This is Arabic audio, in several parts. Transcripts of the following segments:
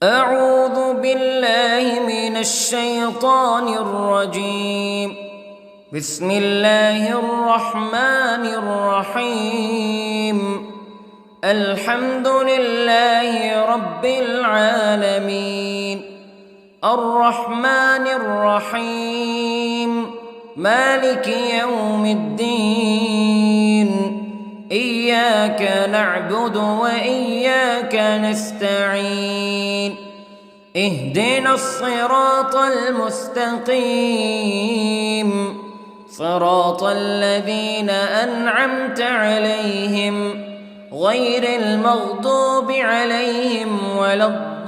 أعوذ بالله من الشيطان الرجيم. بسم الله الرحمن الرحيم. الحمد لله رب العالمين، الرحمن الرحيم، مالك يوم الدين. إياك نعبد وإياك نستعين. اهدنا الصراط المستقيم، صراط الذين أنعمت عليهم غير المغضوب عليهم ولا الضالين.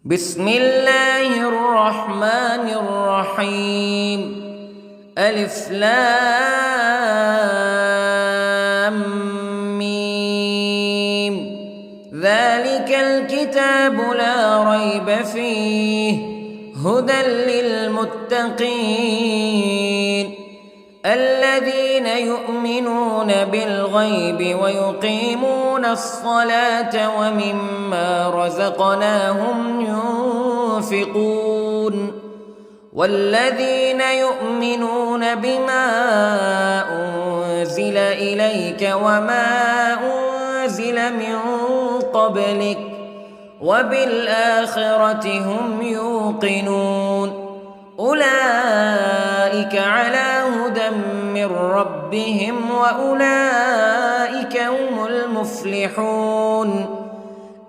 بسم الله الرحمن الرحيم. ألف لام ميم. ذلك الكتاب لا ريب فيه هدى للمتقين الذين يؤمنون بالغيب ويقيمون الصلاة ومما رزقناهم ينفقون والذين يؤمنون بما أنزل إليك وما أنزل من قبلك وبالآخرة هم يوقنون. أولئك على هدى من ربهم وأولئك هم المفلحون.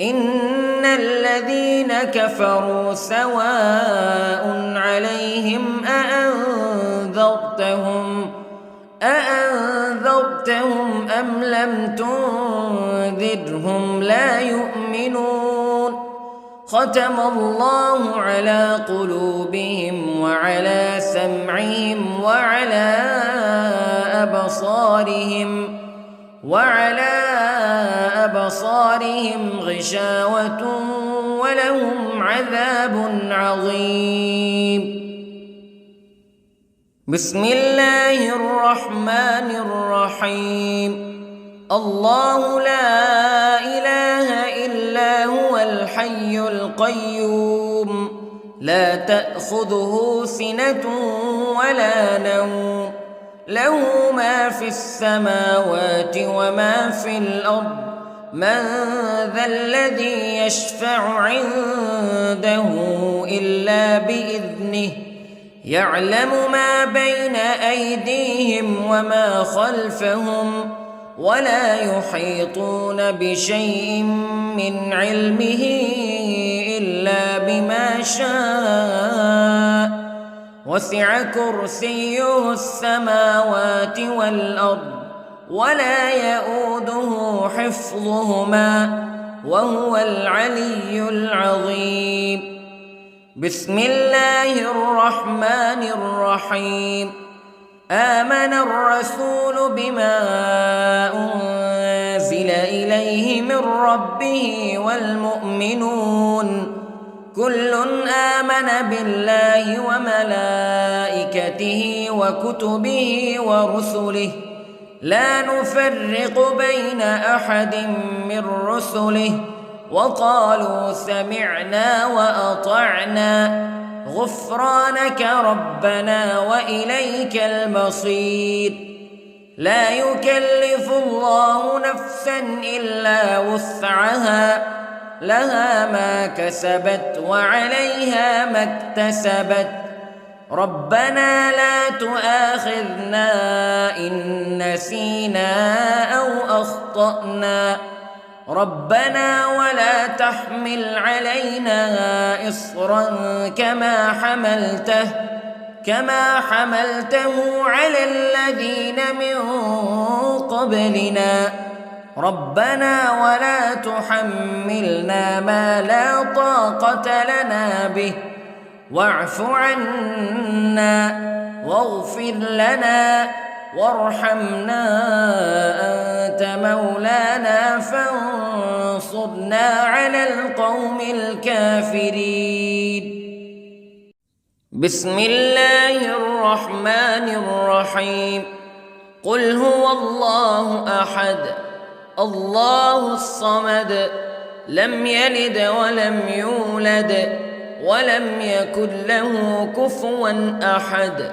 إن الذين كفروا سواء عليهم أأنذرتهم أم لم تنذرهم لا يؤمنون. ختم الله على قلوبهم وعلى سمعهم وعلى أبصارهم غشاوة ولهم عذاب عظيم. بسم الله الرحمن الرحيم. الله لا إله إلا هو الحي القيوم لا تأخذه سنة ولا نوم له ما في السماوات وما في الأرض. من ذا الذي يشفع عنده إلا بإذنه يعلم ما بين أيديهم وما خلفهم ولا يحيطون بشيء من علمه إلا بما شاء. وسع كرسيه السماوات والأرض ولا يؤوده حفظهما وهو العلي العظيم. بسم الله الرحمن الرحيم. آمن الرسول بما أنزل إليه من ربه والمؤمنون كل آمن بالله وملائكته وكتبه ورسله لا نفرق بين أحد من رسله وقالوا سمعنا وأطعنا غفرانك ربنا وإليك المصير. لا يكلف الله نفسا إلا وسعها لها ما كسبت وعليها ما اكتسبت. ربنا لا تؤاخذنا إن نسينا أو أخطأنا ربنا ولا تحمل علينا إصرا كما حملته على الذين من قبلنا ربنا ولا تحملنا ما لا طاقة لنا به واعف عنا واغفر لنا وارحمنا أنت مولانا فانصرنا على القوم الكافرين. بسم الله الرحمن الرحيم. قل هو الله أحد الله الصمد لم يلد ولم يولد ولم يكن له كفوا أحد.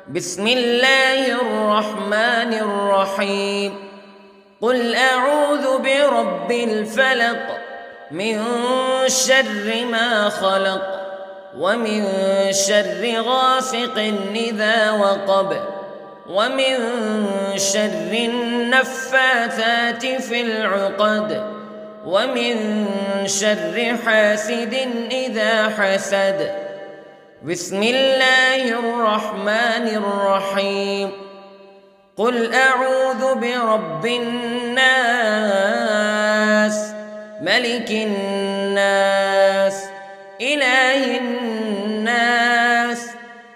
بسم الله الرحمن الرحيم. قل أعوذ برب الفلق من شر ما خلق ومن شر غاسق إذا وقب ومن شر النفاثات في العقد ومن شر حاسد إذا حسد. بسم الله الرحمن الرحيم. قل أعوذ برب الناس ملك الناس إله الناس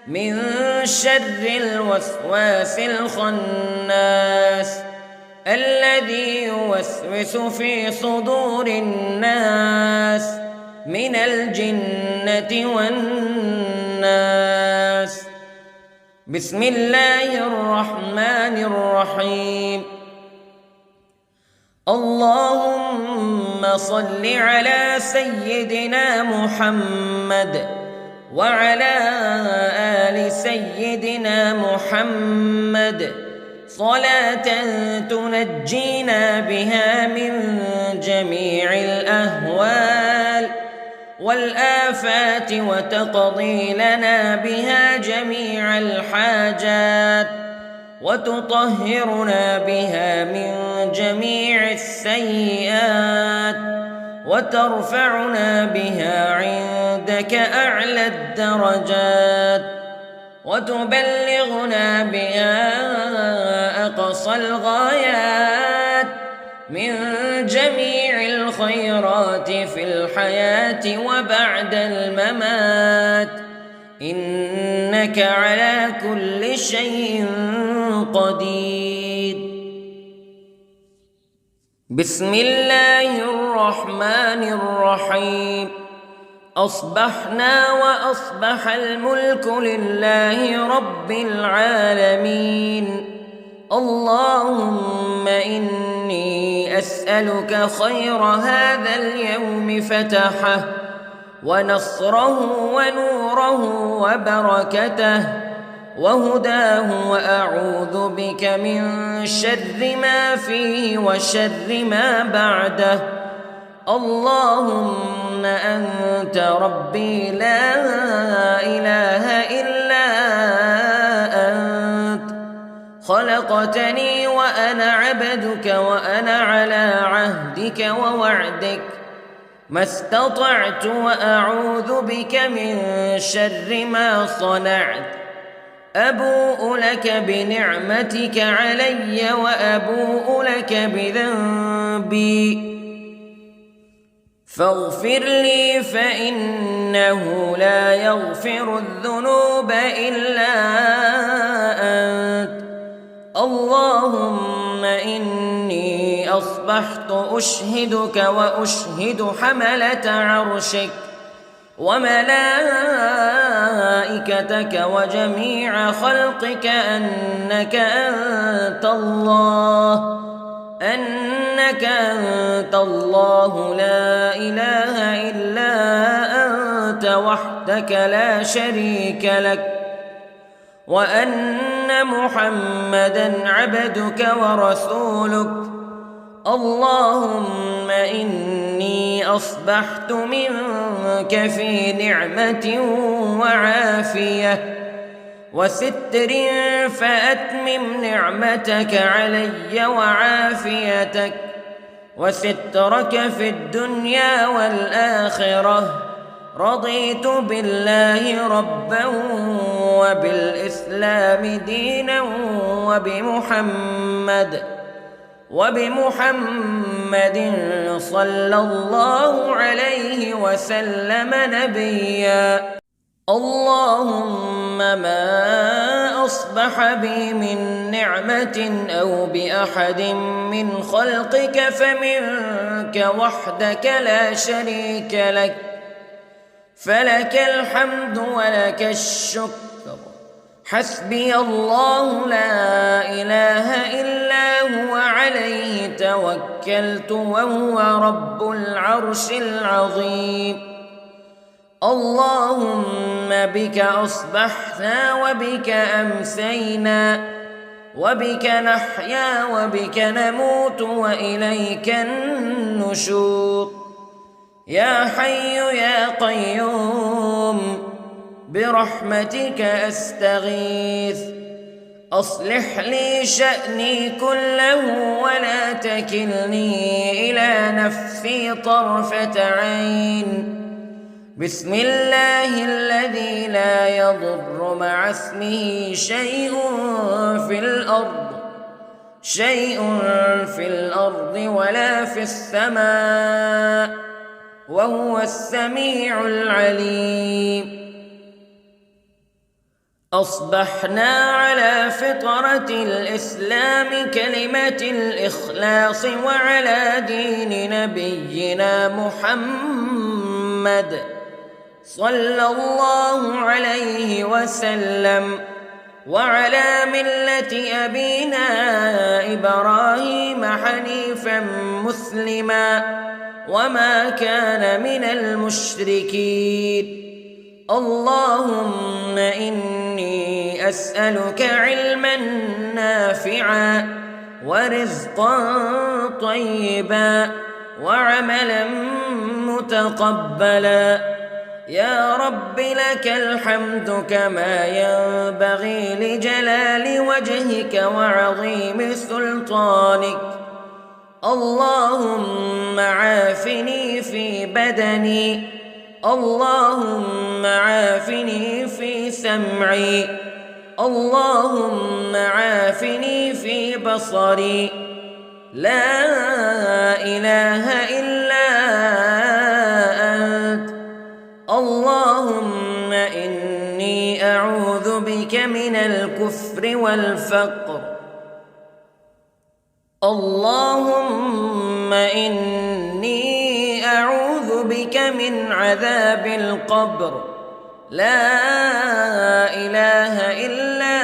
من شر الوسواس الخناس الذي يوسوس في صدور الناس من الجنة والناس. بسم الله الرحمن الرحيم. اللهم صل على سيدنا محمد وعلى آل سيدنا محمد صلاة تنجينا بها من جميع الأهوال والآفات وتقضي لنا بها جميع الحاجات وتطهرنا بها من جميع السيئات وترفعنا بها عندك أعلى الدرجات وتبلغنا بها أقصى الغايات من جميع الخيرات في الحياة وبعد الممات إنك على كل شيء قدير. بسم الله الرحمن الرحيم. أصبحنا وأصبح الملك لله رب العالمين. اللهم إني أسألك خير هذا اليوم فتحه ونصره ونوره وبركته وهداه وأعوذ بك من شر ما فيه وشر ما بعده. اللهم أنت ربي لا إله إلا أنت خلقتني وأنا عبدك وأنا على عهدك ووعدك ما استطعت وأعوذ بك من شر ما صنعت. أبوء لك بنعمتك علي وأبوء لك بذنبي فاغفر لي فإنه لا يغفر الذنوب إلا أنت. اللهم إني أصبحت أشهدك وأشهد حملة عرشك وملائكتك وجميع خلقك أنك أنت الله لا إله إلا أنت وحدك لا شريك لك وأن محمدًا عبدك ورسولك. اللهم إني أصبحت منك في نعمة وعافية وستر فأتمم نعمتك علي وعافيتك وسترك في الدنيا والآخرة. رضيت بالله ربا وبالإسلام دينا وبمحمد صلى الله عليه وسلم نبيا. اللهم ما أصبح بي من نعمة أو بأحد من خلقك فمنك وحدك لا شريك لك فلك الحمد ولك الشكر حسبي الله لا إله إلا هو عليه توكلت وهو رب العرش العظيم. اللهم بك أصبحنا وبك أمسينا وبك نحيا وبك نموت وإليك النشور. يا حي يا قيوم برحمتك أستغيث، أصلح لي شأني كله ولا تكلني إلى نفسي طرفة عين. بسم الله الذي لا يضر مع اسمه شيء في الأرض ولا في السماء وهو السميع العليم. أصبحنا على فطرة الإسلام كلمة الإخلاص وعلى دين نبينا محمد صلى الله عليه وسلم وعلى ملة أبينا إبراهيم حنيفا مسلما وما كان من المشركين. اللهم إني أسألك علما نافعا ورزقا طيبا وعملا متقبلا. يا رب لك الحمد كما ينبغي لجلال وجهك وعظيم سلطانك. اللهم عافني في بدني، اللهم عافني في سمعي، اللهم عافني في بصري. لا إله إلا أنت. اللهم إني أعوذ بك من الكفر والفقر. اللهم إني أعوذ بك من عذاب القبر. لا إله إلا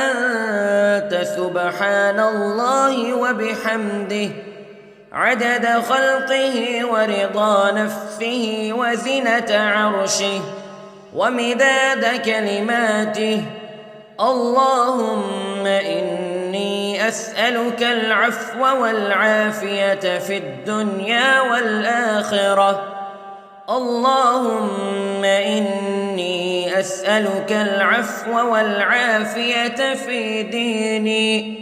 أنت سبحان الله وبحمده عدد خلقه ورضا نفسه وزنة عرشه ومداد كلماته. اللهم إني أسألك العفو والعافية في الدنيا والآخرة. اللهم إني أسألك العفو والعافية في ديني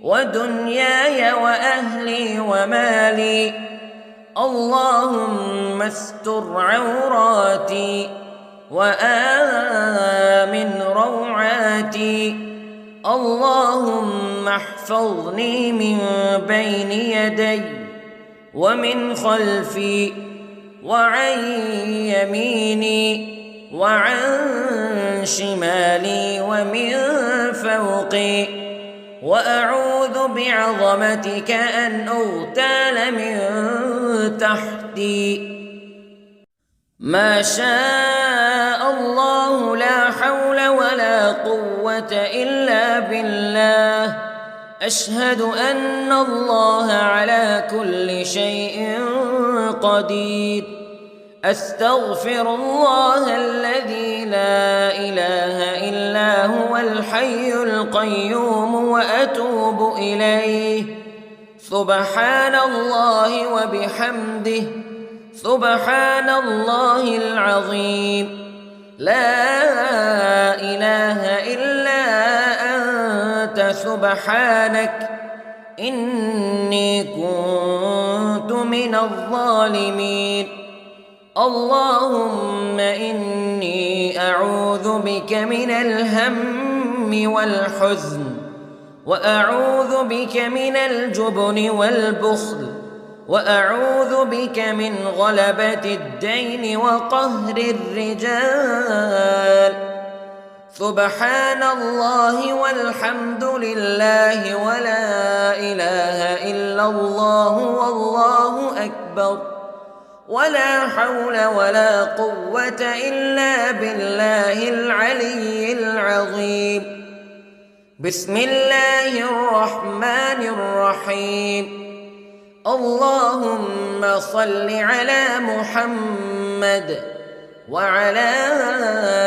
ودنياي وأهلي ومالي. اللهم استر عوراتي وآمن روعاتي. اللهم احفظني من بين يدي ومن خلفي وعن يميني وعن شمالي ومن فوقي، وأعوذ بعظمتك أن أغتال من تحتي. ما شاء الله لا حول ولا قوة إلا بالله. أشهد أن الله على كل شيء قدير. أستغفر الله الذي لا إله إلا هو الحي القيوم وأتوب إليه. سبحان الله وبحمده سبحان الله العظيم. لا إله إلا أنت سبحانك إني كنت من الظالمين. اللهم إني أعوذ بك من الهم والحزن، وأعوذ بك من الجبن والبخل، وأعوذ بك من غلبة الدين وقهر الرجال. سبحان الله والحمد لله ولا إله إلا الله والله أكبر. ولا حول ولا قوة إلا بالله العلي العظيم. بسم الله الرحمن الرحيم. اللهم صل على محمد وعلى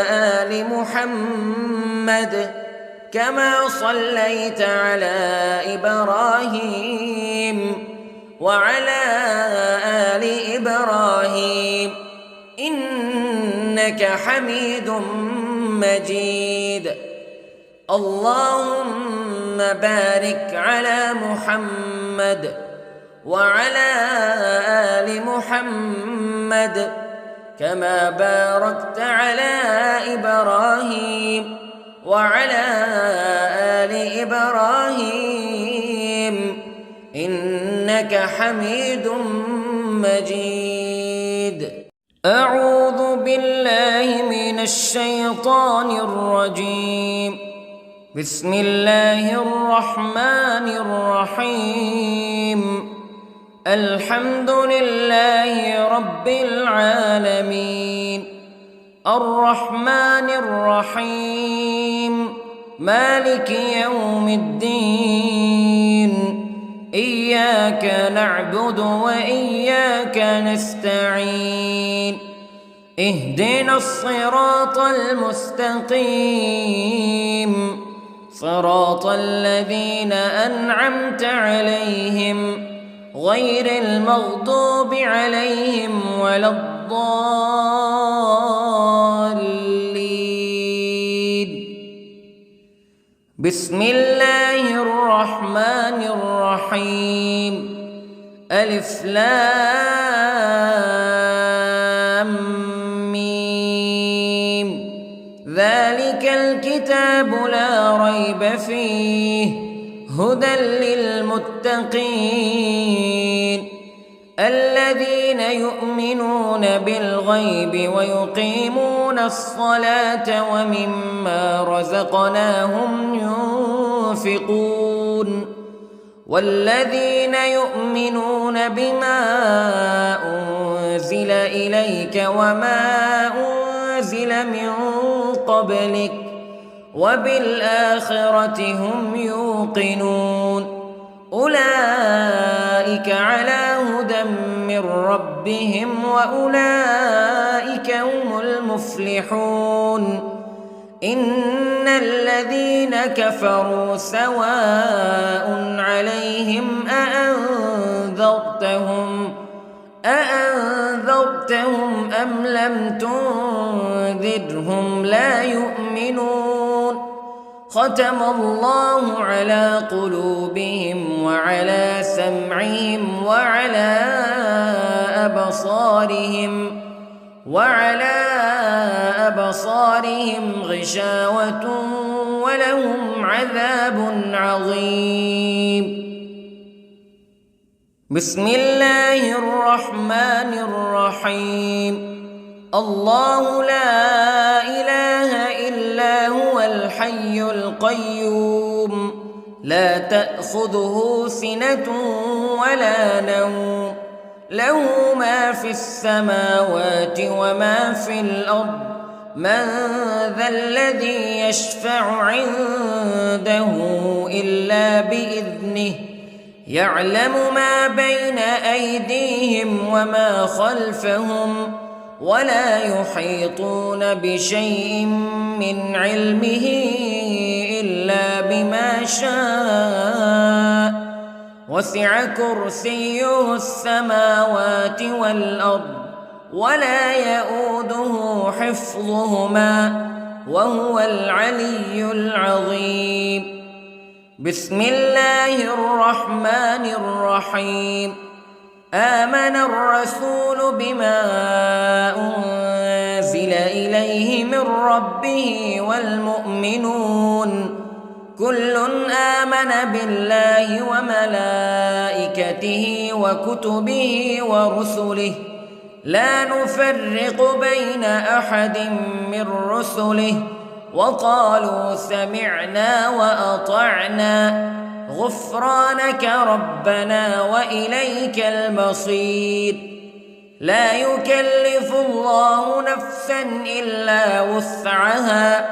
آل محمد كما صليت على إبراهيم وعلى آل إبراهيم إنك حميد مجيد. اللهم بارك على محمد وعلى آل محمد كما باركت على إبراهيم وعلى آل إبراهيم إنك حميد مجيد. أعوذ بالله من الشيطان الرجيم. بسم الله الرحمن الرحيم. الحمد لله رب العالمين الرحمن الرحيم مالك يوم الدين إياك نعبد وإياك نستعين اهدنا الصراط المستقيم صراط الذين أنعمت عليهم غير المغضوب عليهم ولا الضالين. بسم الله الرحمن الرحيم. ألف لام ميم ذلك الكتاب لا ريب فيه هدى للمتقين الذين يؤمنون بالغيب ويقيمون الصلاة ومما رزقناهم ينفقون والذين يؤمنون بما أنزل إليك وما أنزل من قبلك وبالآخرة هم يوقنون أولئك على هدى من ربهم وأولئك هم المفلحون. إن الذين كفروا سواء عليهم أأنذرتهم أم لم تنذرهم لا يؤمنون. ختم الله على قلوبهم وعلى سمعهم وعلى أبصارهم غشاوة ولهم عذاب عظيم. بسم الله الرحمن الرحيم. الله لا إله إلا هو الحي القيوم لا تأخذه سنة ولا نوم له ما في السماوات وما في الأرض من ذا الذي يشفع عنده إلا بإذنه يعلم ما بين أيديهم وما خلفهم ولا يحيطون بشيء من علمه إلا بما شاء وسع كرسيه السماوات والأرض ولا يؤوده حفظهما وهو العلي العظيم. بسم الله الرحمن الرحيم. آمن الرسول بما أنزل إليه من ربه والمؤمنون كل آمن بالله وملائكته وكتبه ورسله لا نفرق بين أحد من رسله وقالوا سمعنا وأطعنا غفرانك ربنا وإليك المصير. لا يكلف الله نفسا إلا وسعها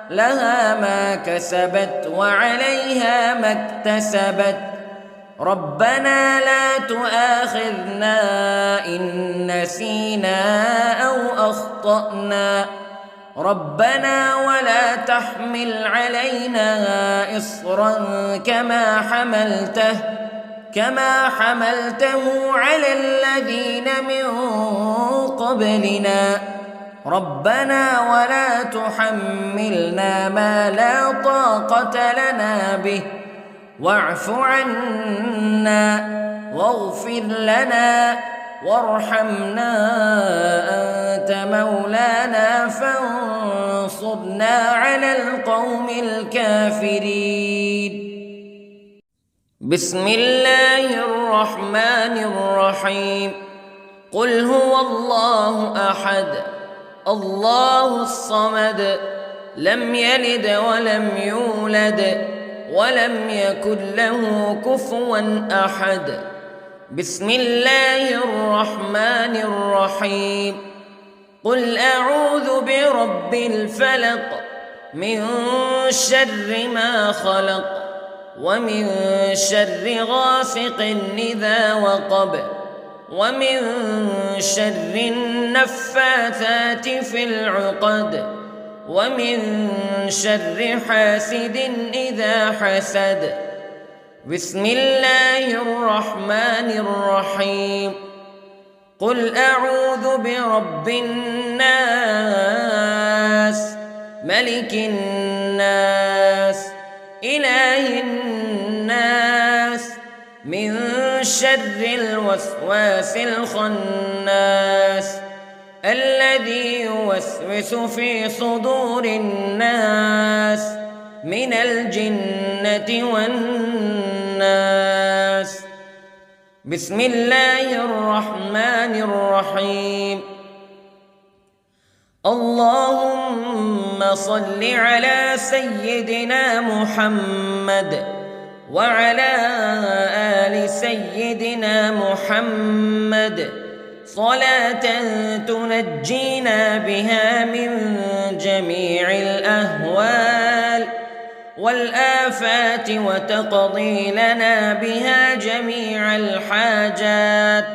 لها ما كسبت وعليها ما اكتسبت ربنا لا تؤاخذنا إن نسينا أو أخطأنا ربنا ولا تحمل علينا إصرا كما حملته على الذين من قبلنا ربنا ولا تحملنا ما لا طاقة لنا به واعف عنا واغفر لنا وارحمنا أنت مولانا فانصرنا على القوم الكافرين. بسم الله الرحمن الرحيم. قل هو الله أحد الله الصمد لم يلد ولم يولد ولم يكن له كفوا أحد. بسم الله الرحمن الرحيم. قل أعوذ برب الفلق من شر ما خلق ومن شر غاسق إذا وقب ومن شر النفاثات في العقد ومن شر حاسد إذا حسد. بسم الله الرحمن الرحيم. قل أعوذ برب الناس ملك الناس إله الناس من شر الوسواس الخناس الذي يوسوس في صدور الناس من الجنة والناس. بسم الله الرحمن الرحيم. اللهم صل على سيدنا محمد وعلى آل سيدنا محمد صلاة تنجينا بها من جميع الأهوال والآفات وتقضي لنا بها جميع الحاجات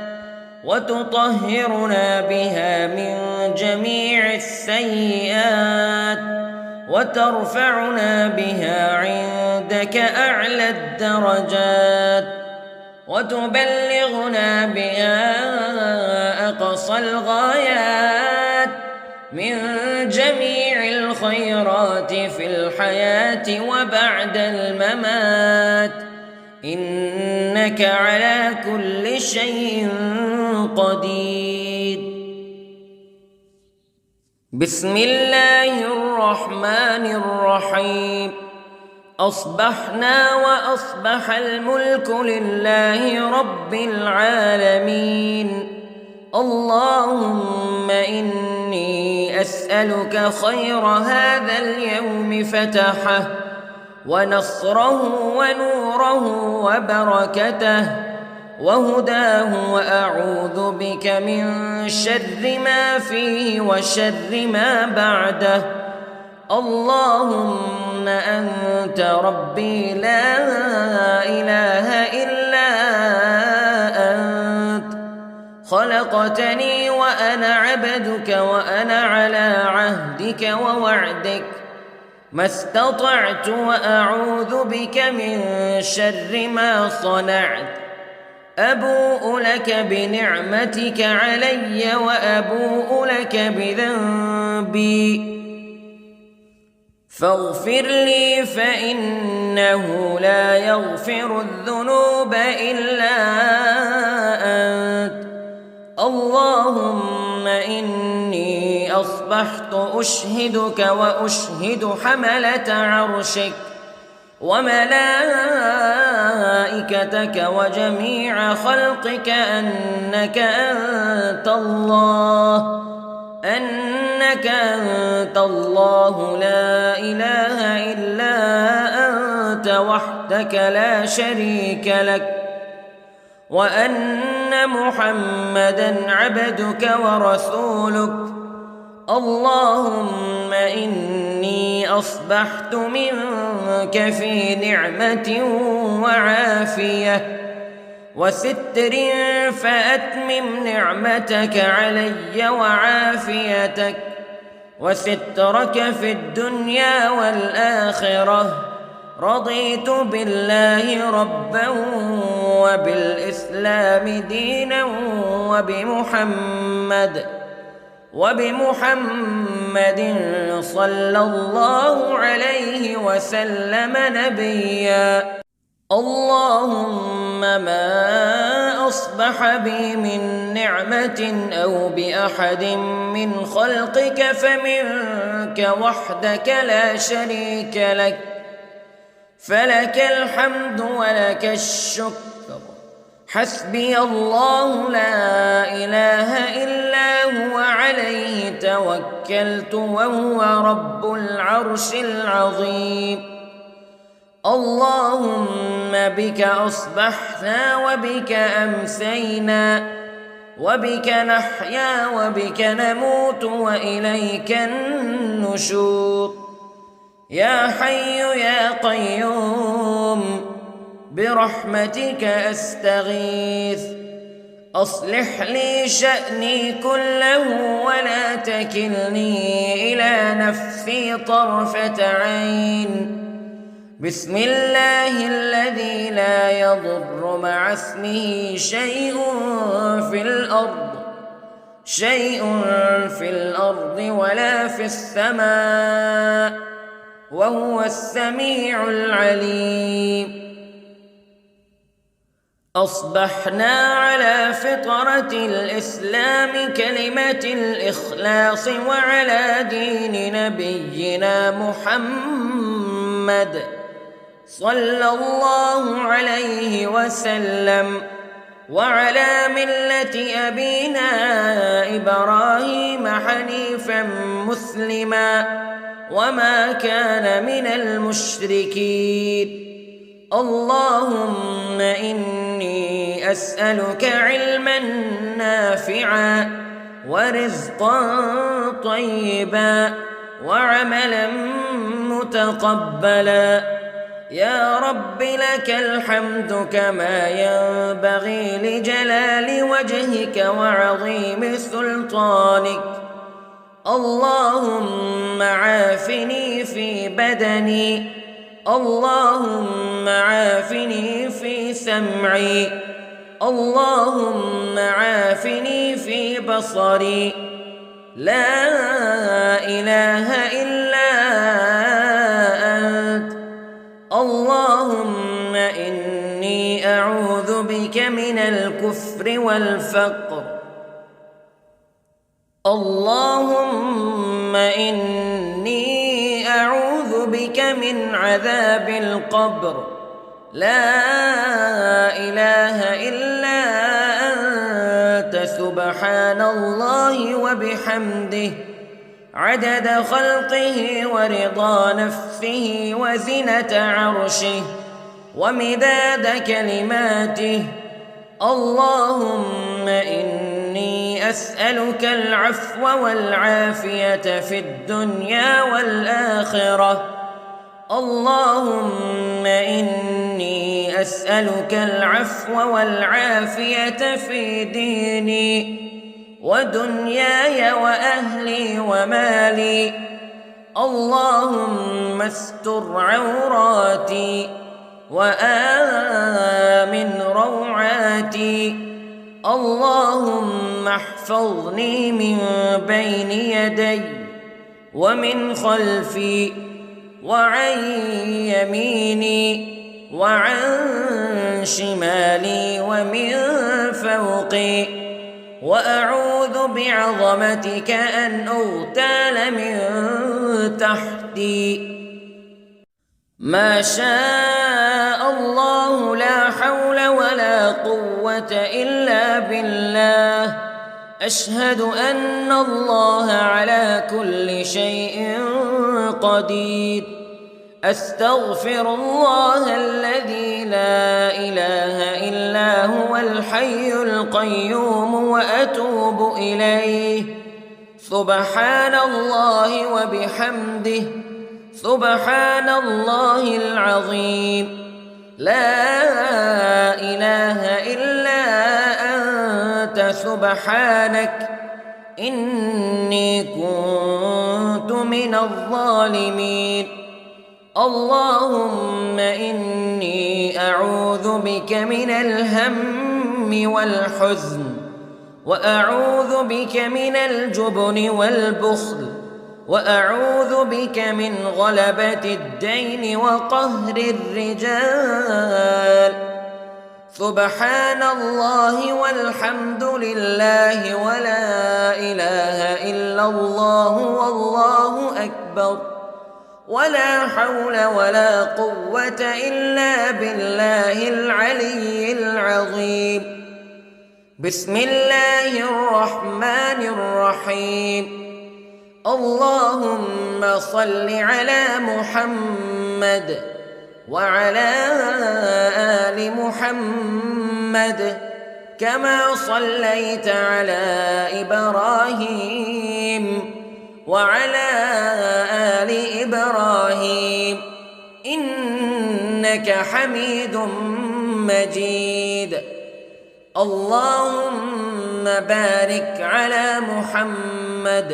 وتطهرنا بها من جميع السيئات وترفعنا بها عندك أعلى الدرجات وتبلغنا بها أقصى الغايات من جميع الخيرات في الحياة وبعد الممات إنك على كل شيء قدير. بسم الله الرحمن الرحيم. أصبحنا وأصبح الملك لله رب العالمين. اللهم إني أسألك خير هذا اليوم فتحه ونصره ونوره وبركته وهداه وأعوذ بك من شر ما فيه وشر ما بعده. اللهم أنت ربي لا إله إلا أنت خلقتني وأنا عبدك وأنا على عهدك ووعدك ما استطعت وأعوذ بك من شر ما صنعت. أبوء لك بنعمتك علي وأبوء لك بذنبي فاغفر لي فإنه لا يغفر الذنوب إلا أنت. اللهم إني أصبحت أشهدك وأشهد حملة عرشك وملائكتك وجميع خلقك أنك أنت الله لا إله إلا أنت وحدك لا شريك لك وأن أن محمدًا عبدك ورسولك. اللهم إني أصبحت منك في نعمة وعافية وستر، فأتمم نعمتك علي وعافيتك وسترك في الدنيا والآخرة. رضيت بالله ربا وبالإسلام دينا وبمحمد صلى الله عليه وسلم نبيا. اللهم ما أصبح بي من نعمة أو بأحد من خلقك فمنك وحدك لا شريك لك، فلك الحمد ولك الشكر. حسبي الله لا إله إلا هو، عليه توكلت وهو رب العرش العظيم. اللهم بك أصبحنا وبك أمسينا وبك نحيا وبك نموت وإليك النشور. يا حي يا قيوم برحمتك أستغيث، أصلح لي شأني كله ولا تكلني إلى نفسي طرفة عين. بسم الله الذي لا يضر مع اسمه شيء في الأرض ولا في السماء، وهو السميع العليم. أصبحنا على فطرة الإسلام كلمة الإخلاص وعلى دين نبينا محمد صلى الله عليه وسلم، وعلى ملة أبينا إبراهيم حنيفا مسلما وما كان من المشركين. اللهم إني أسألك علما نافعا ورزقا طيبا وعملا متقبلا. يا رب لك الحمد كما ينبغي لجلال وجهك وعظيم سلطانك. اللهم عافني في بدني، اللهم عافني في سمعي، اللهم عافني في بصري. لا إله إلا أنت. اللهم إني أعوذ بك من الكفر والفقر. اللهم إني أعوذ بك من عذاب القبر. لا إله إلا أنت، سبحان الله وبحمده، عدد خلقه ورضا نفسه وزنة عرشه ومداد كلماته. اللهم إني أسألك العفو والعافية في الدنيا والآخرة. اللهم إني أسألك العفو والعافية في ديني ودنياي وأهلي ومالي. اللهم استر عوراتي وآمن روعاتي. اللهم احفظني من بين يدي ومن خلفي وعن يميني وعن شمالي ومن فوقي، وأعوذ بعظمتك أن أغتال من تحتي. ما شاء الله لا حول ولا قوة إلا بالله. أشهد أن الله على كل شيء قدير. أستغفر الله الذي لا إله إلا هو الحي القيوم وأتوب إليه. سبحان الله وبحمده، سبحان الله العظيم. لا إله إلا أنت سبحانك إني كنت من الظالمين. اللهم إني أعوذ بك من الهم والحزن، وأعوذ بك من الجبن والبخل، وأعوذ بك من غلبة الدين وقهر الرجال. سبحان الله والحمد لله ولا إله إلا الله والله أكبر، ولا حول ولا قوة إلا بالله العلي العظيم. بسم الله الرحمن الرحيم. اللهم صل على محمد وعلى آل محمد كما صليت على إبراهيم وعلى آل إبراهيم إنك حميد مجيد. اللهم بارك على محمد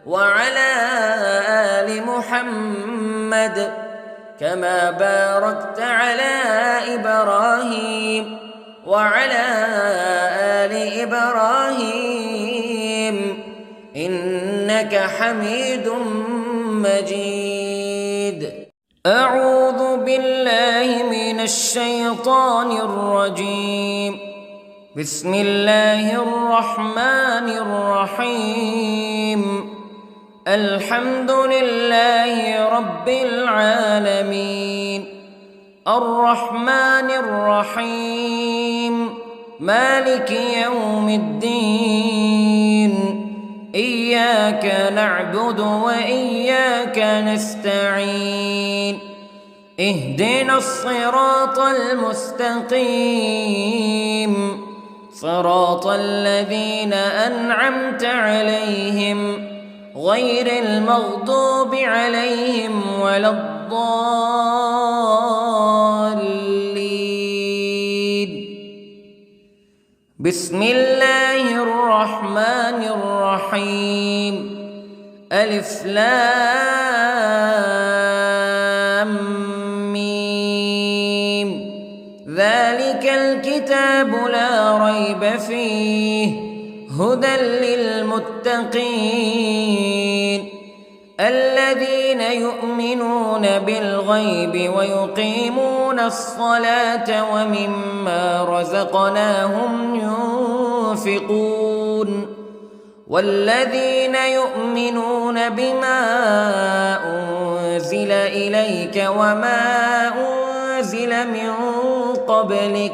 وعلى آل محمد كما باركت على إبراهيم وعلى آل إبراهيم إنك حميد مجيد. أعوذ بالله من الشيطان الرجيم. بسم الله الرحمن الرحيم. الحمد لله رب العالمين، الرحمن الرحيم، مالك يوم الدين. إياك نعبد وإياك نستعين. اهدنا الصراط المستقيم، صراط الذين أنعمت عليهم غير المغضوب عليهم ولا الضالين. بسم الله الرحمن الرحيم. ألف لام ميم. ذلك الكتاب لا ريب فيه هدى للمتقين الذين يؤمنون بالغيب ويقيمون الصلاة ومما رزقناهم ينفقون والذين يؤمنون بما أنزل إليك وما أنزل من قبلك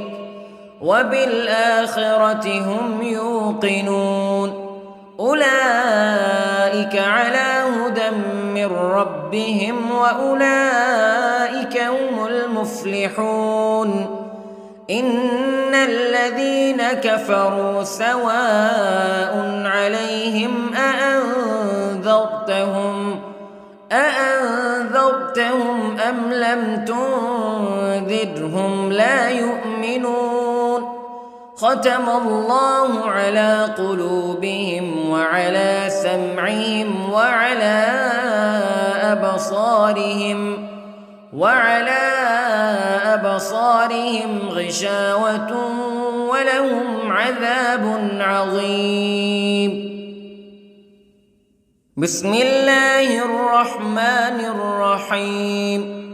وبالآخرة هم يوقنون أولئك على هدى من ربهم وأولئك هم المفلحون. إن الذين كفروا سواء عليهم أأنذرتهم أم لم تنذرهم لا يؤمنون. ختم الله على قلوبهم وعلى سمعهم وعلى أبصارهم غشاوة ولهم عذاب عظيم. بسم الله الرحمن الرحيم.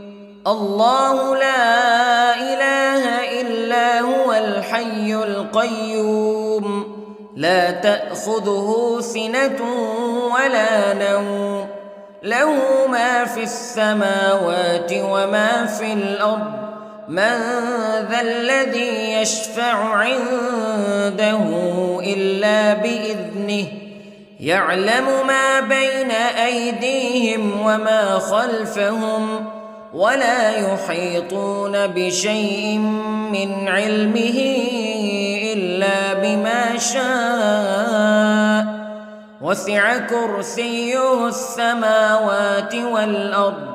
الله لا إله إلا هو الحي القيوم لا تأخذه سنة ولا نوم له ما في السماوات وما في الأرض من ذا الذي يشفع عنده إلا بإذنه يعلم ما بين أيديهم وما خلفهم ولا يحيطون بشيء من علمه إلا بما شاء وسع كرسيه السماوات والأرض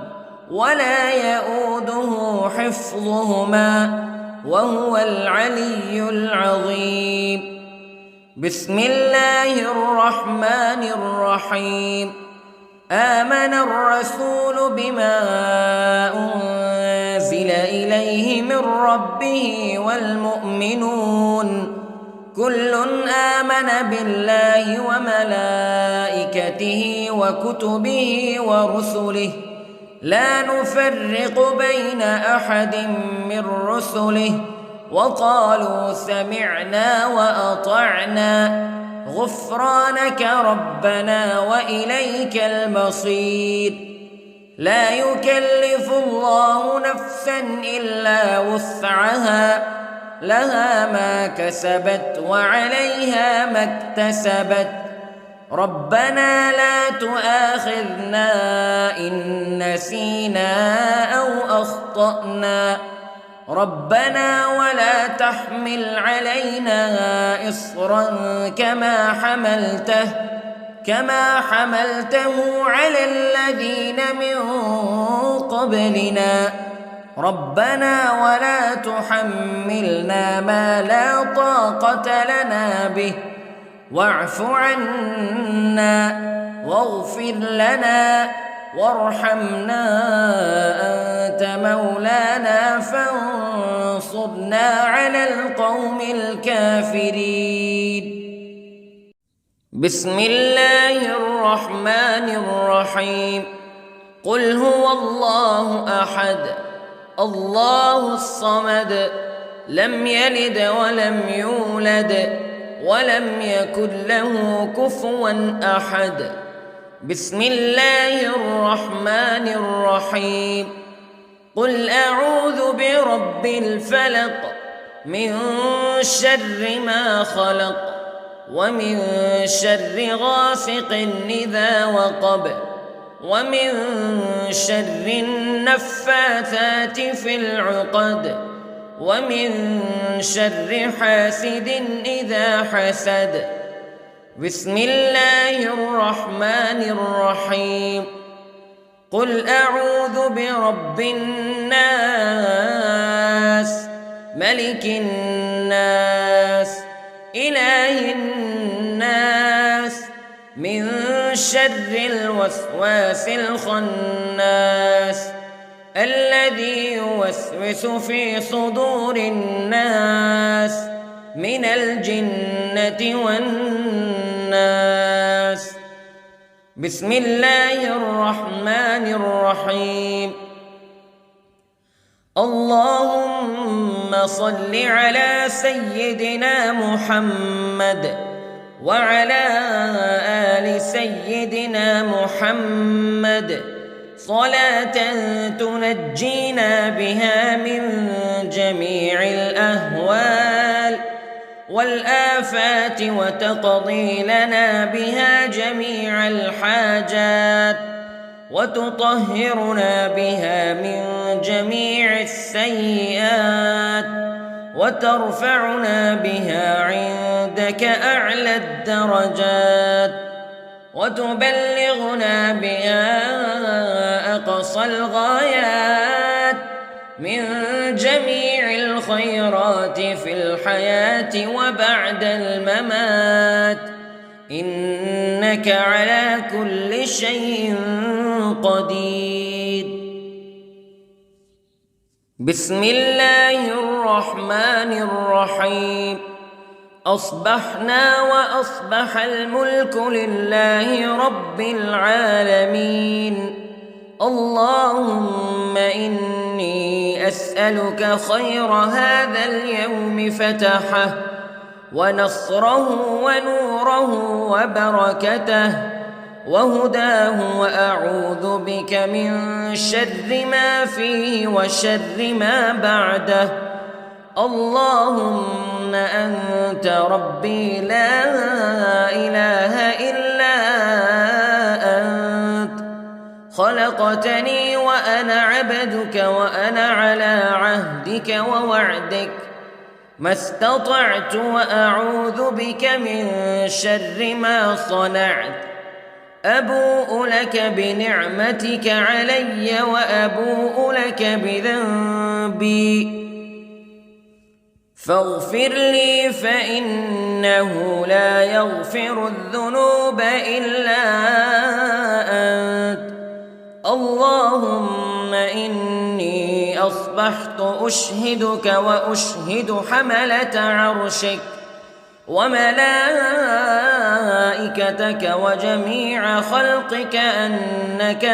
ولا يئوده حفظهما وهو العلي العظيم. بسم الله الرحمن الرحيم. آمن الرسول بما أنزل إليه من ربه والمؤمنون كل آمن بالله وملائكته وكتبه ورسله لا نفرق بين أحد من رسله وقالوا سمعنا وأطعنا غفرانك ربنا وإليك المصير. لا يكلف الله نفسا إلا وسعها لها ما كسبت وعليها ما اكتسبت ربنا لا تؤاخذنا إن نسينا أو أخطأنا ربنا ولا تحمل علينا إصرا كما حملته على الذين من قبلنا ربنا ولا تحملنا ما لا طاقة لنا به واعف عنا واغفر لنا وارحمنا أنت مولانا فانصرنا على القوم الكافرين. بسم الله الرحمن الرحيم. قل هو الله أحد الله الصمد لم يلد ولم يولد ولم يكن له كفوا أحد. بسم الله الرحمن الرحيم. قل أعوذ برب الفلق من شر ما خلق ومن شر غاسق إذا وقب ومن شر النفاثات في العقد ومن شر حاسد إذا حسد. بسم الله الرحمن الرحيم. قل أعوذ برب الناس ملك الناس إله الناس من شر الوسواس الخناس الذي يوسوس في صدور الناس من الجنة والناس. بسم الله الرحمن الرحيم. اللهم صل على سيدنا محمد وعلى آل سيدنا محمد صلاة تنجينا بها من جميع الأهوال والآفات وتقضي لنا بها جميع الحاجات وتطهرنا بها من جميع السيئات وترفعنا بها عندك أعلى الدرجات وتبلغنا بها أقصى الغايات من جميع الخيرات في الحياة وبعد الممات إنك على كل شيء قدير. بسم الله الرحمن الرحيم. أصبحنا وأصبح الملك لله رب العالمين. اللهم إني أسألك خير هذا اليوم فتحه ونصره ونوره وبركته وهداه وأعوذ بك من شر ما فيه وشر ما بعده. اللهم أنت ربي لا إله إلا أنت خلقتني وأنا عبدك وأنا على عهدك ووعدك ما استطعت وأعوذ بك من شر ما صنعت أبوء لك بنعمتك علي وأبوء لك بذنبي فاغفر لي فإنه لا يغفر الذنوب إلا أنت اللهم إني أصبحت أشهدك وأشهد حملة عرشك وملائكتك وجميع خلقك أنك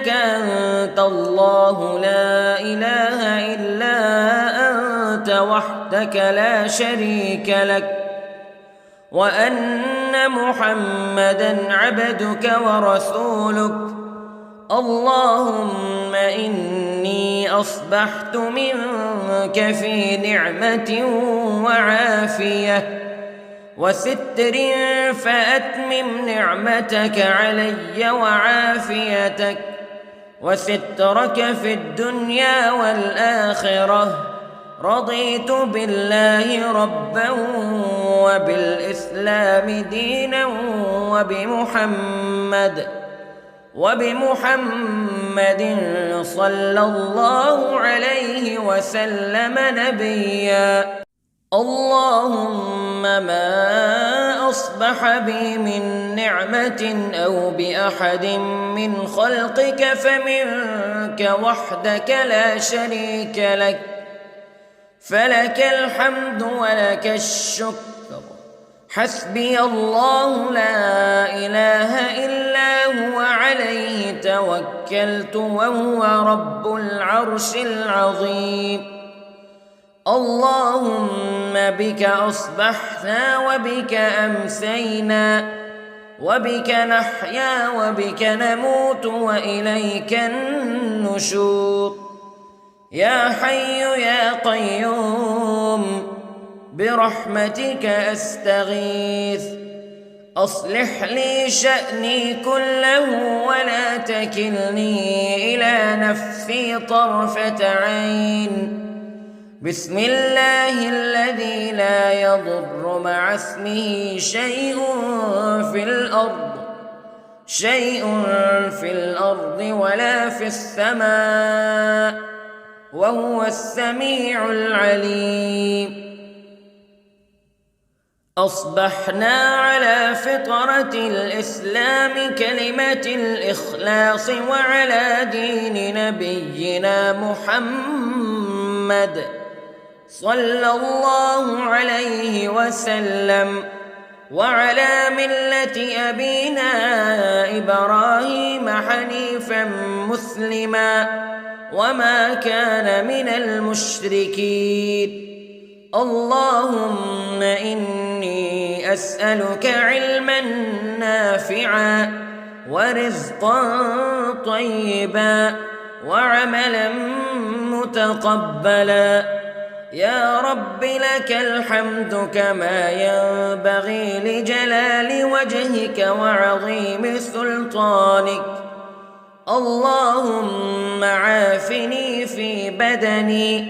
أنت الله لا إله إلا أنت وحدك لا شريك لك وأن محمدًا عبدك ورسولك اللهم إني أصبحت منك في نعمة وعافية وستر فأتمم نعمتك علي وعافيتك وسترك في الدنيا والآخرة رضيت بالله ربا وبالإسلام دينا وبمحمد صلى الله عليه وسلم نبيا اللهم ما أصبح بي من نعمة أو بأحد من خلقك فمنك وحدك لا شريك لك فلك الحمد ولك الشكر حسبي الله لا إله إلا هو عليه توكلت وهو رب العرش العظيم اللهم بك أصبحنا وبك أمسينا وبك نحيا وبك نموت وإليك النشور يا حي يا قيوم برحمتك أستغيث أصلح لي شأني كله ولا تكلني إلى نفسي طرفة عين بسم الله الذي لا يضر مع اسمه شيء في الأرض ولا في السماء وهو السميع العليم أصبحنا على فطرة الإسلام كلمة الإخلاص وعلى دين نبينا محمد صلى الله عليه وسلم وعلى ملة أبينا إبراهيم حنيفا مسلما وما كان من المشركين اللهم إني أسألك علما نافعا ورزقا طيبا وعملا متقبلا يا رب لك الحمد كما ينبغي لجلال وجهك وعظيم سلطانك اللهم عافني في بدني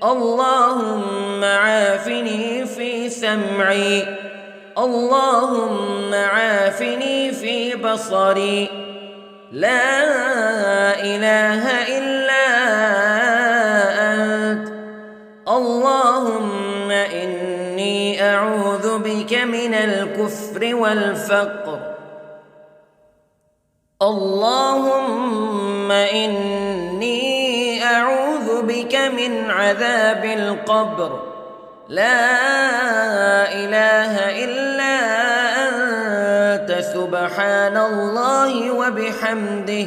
اللهم عافني في سمعي اللهم عافني في بصري لا إله إلا أنت اللهم إني أعوذ بك من الكفر والفقر اللهم إني أعوذ بك من عذاب القبر لا إله إلا أنت سبحان الله وبحمده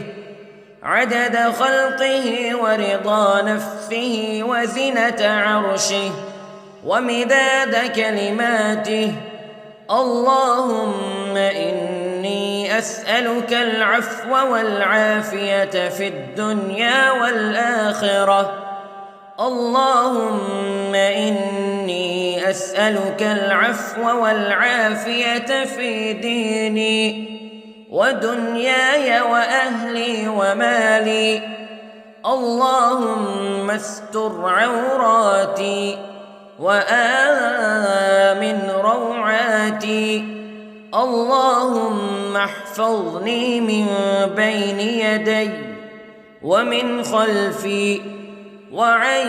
عدد خلقه ورضا نفسه وزنة عرشه ومداد كلماته اللهم إني أسألك العفو والعافية في الدنيا والآخرة اللهم إني أسألك العفو والعافية في ديني ودنياي وأهلي ومالي. اللهم استر عوراتي وآمن روعاتي. اللهم احفظني من بين يدي ومن خلفي وعن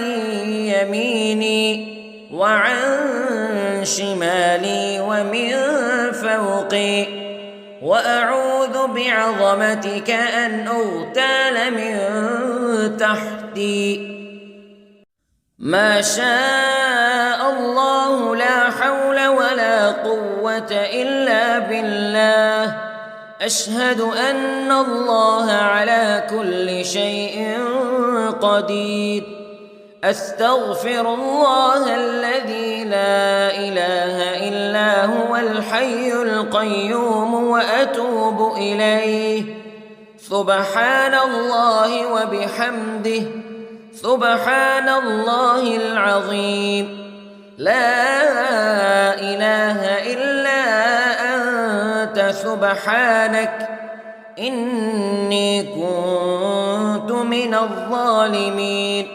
يميني وعن شمالي ومن فوقي، وأعوذ بعظمتك أن أغتال من تحتي. ما شاء الله لا حول ولا قوة إلا بالله. أشهد أن الله على كل شيء قدير. أستغفر الله الذي لا إله إلا هو الحي القيوم وأتوب إليه. سبحان الله وبحمده، سبحان الله العظيم. لا إله إلا أنت سبحانك إني كنت من الظالمين.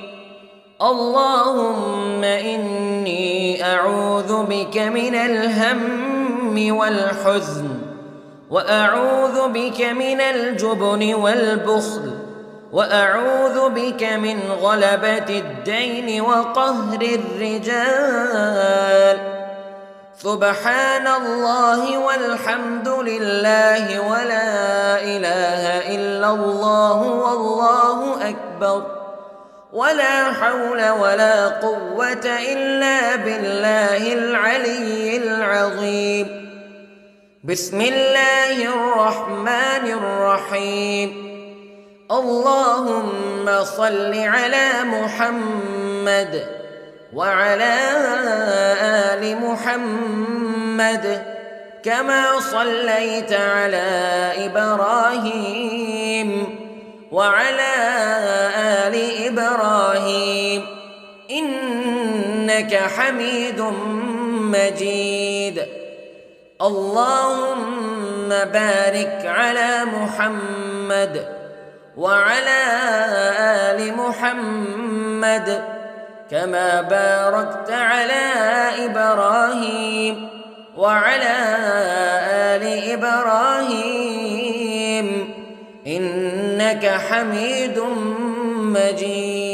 اللهم إني أعوذ بك من الهم والحزن، وأعوذ بك من الجبن والبخل، وأعوذ بك من غلبة الدين وقهر الرجال. سبحان الله والحمد لله ولا إله إلا الله والله أكبر، ولا حول ولا قوة إلا بالله العلي العظيم. بسم الله الرحمن الرحيم. اللهم صل على محمد وعلى آل محمد كما صليت على إبراهيم وعلى آل إبراهيم إنك حميد مجيد. اللهم بارك على محمد وعلى آل محمد كما باركت على إبراهيم وعلى آل إبراهيم إنك حميد مجيد.